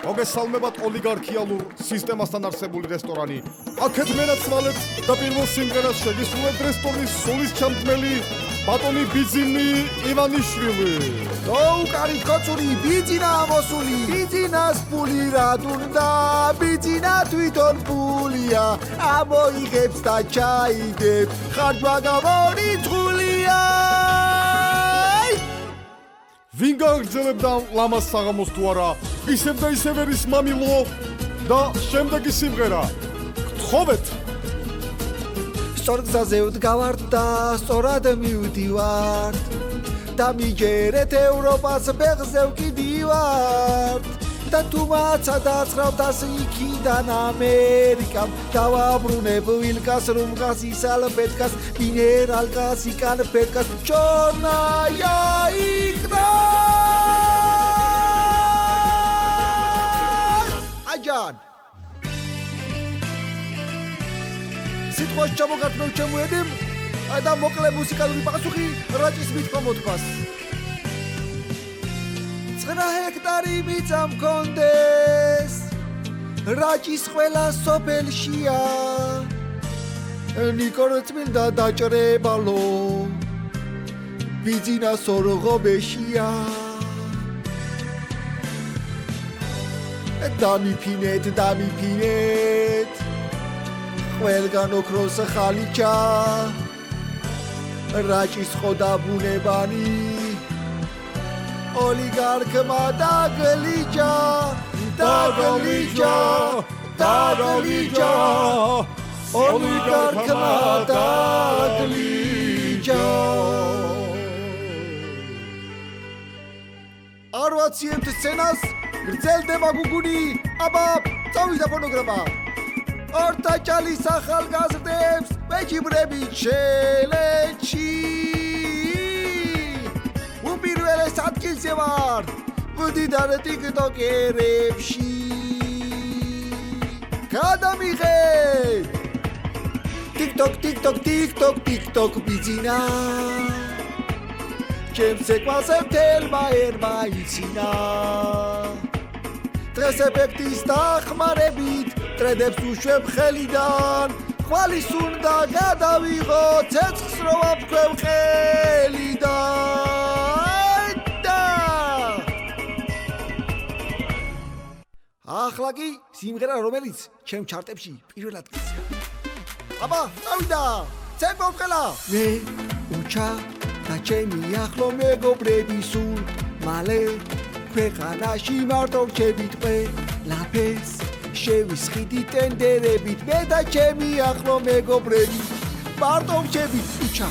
მოგესალმებათ ოლიგარქიალურ სისტემასთან არსებული რესტორანი. აქეთ მენაცვალეთ და პირველ სიმღერას შეგისრულებთ რესტორნის სულის ჩამდგმელი ბატონი ბიძინი ივანიშვილი. გაუკარი კოცური ბიძინა მოსული, ბიძინას პული რა დუნდა, ბიძინა თვითონ პულია, ამოიღებს და ჩაიდებს, ხარჯვა გამორიცხულია. ვინ გაგრძელებდა ლამას საღამოს თუ არა? ისევ და ისევ ერის მამილო და შემდეგი სიმღერა. გთხოვეთ. სწორ გზაზე ვდგავართ და სწორად მივდივართ და მიჯერეთ ევროპას ბეღზე ვკიდივართ და თუ მაცა დაცრავთ იქიდან ამერიკამ დავაბრუნებ ვილკას რომგას ისალბეთკას მინერალკას იკანფეთკას ჩორნაია იქნა აჯან სიტყვას ჩამოგართმევ ჩემუედემ და მოკლე მუსიკალური პასუხი რაჭის მითქვა მოთქვას 9 ჰექტარი მიწა მქონდეს რაჭის ყველა სოფელშია ნიკორ წმინდა დაჭრებალო ბიძინას ორღობეშია დამიფინეთ ყველგან ოქროს ხალიჩა რაჭის ხოდა ბუნებანი ოლიგარქმა დაგლიჯა ოლიგარქმა დაგლიჯა არ ვაციებთ სცენას გრძელდება გუგუნი აბა წავიდა ფონოგრამა ორთა ჭალის ახალგაზრდებს მეჯიბრები ჩელენჯი უპირველეს ადგილზე ვარ მდიდარ ტიკტოკერებში გადამიღეთ ტიკტოკ ბიძინა ჩემს ეკვაზე მთელმა ერმა იცინა დღეს ეფექტის დახმარებით ტრედებს უშვებ ხელიდან ხვალის უნდა გადავიღო ცეცხლს რო ვაფქვევ ხელიდან ახლა კი სიმღერა რომელიც ჩემ ჩარტებში პირველ ადგილზეა აბა წავიდა ცეკვავ ხელა მე უჩა და ჩემი ახლო მეგობრები სულ მალე ქვეყანაში მარტო რჩებით ყველაფერს შევისხიდით ტენდერებით მე და ჩემი ახლო მეგობრები მარტო რჩებით უჩა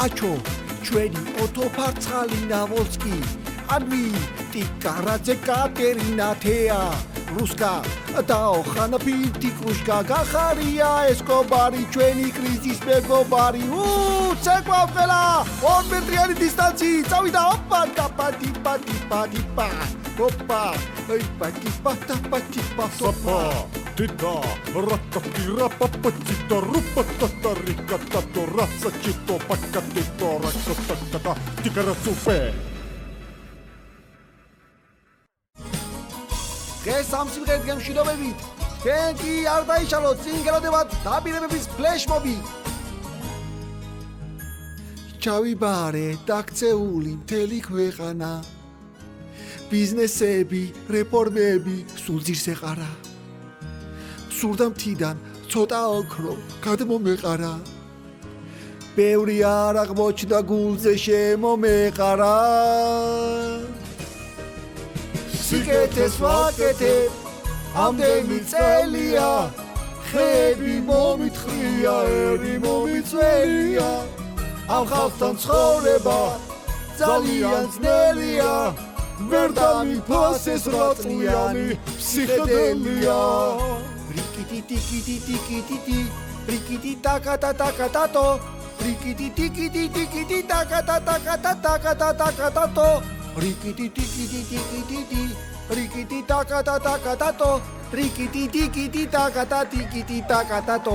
აჩო ჩვენი ოტოფარცხალი ნავოლსკი ანვი ტიკარაძე კატერინა თეა რუსკა და ოხანა პინტიკუშკა გახარია ესკობარი ჩვენი კრიზის მეგობარი ცეკვავ ხელა 2 მეტრიანი დისტანცი წავიდა ოპა ტიპა ოპა პატიპატიპატიპა სოპა დიდა რატაპირა პაპატიტა რუპატატა რიკატატო რასაჩიტო პაკატიტო რაკოტატატა ტიკარაცუპე დღეს ამ სიმღერით გემშვიდობებით თქვენ კი არ დაიშალოთ წინ გელოდებათ დაპირებების ფლეშმობი ჩავიბარე დაქცეული მთელი ქვეყანა ბიზნესები რეფორმები სულ ძირს ეყარა სურდა მთიდან ცოტა ოქრო გადმომეყარა ბევრი არ აღმოჩნდა გულზე შემომეყარა სიკეთეს ვაკეთებ ამდენი წელია ხეები მომითხრია ერი მომიწველია ამ ხალხთან ცხოვრება ძალიან ძნელია ვერ დამიფასეს რაწლიანი ფსიქედელია რიკიტი რიკიტი ტაკატატაკატატო რიკიტი ტაკატატაკატატო რიკიტი რიკიტი ტაკატატაკატატო რიკიტი ტაკატატიკიტი ტაკატატო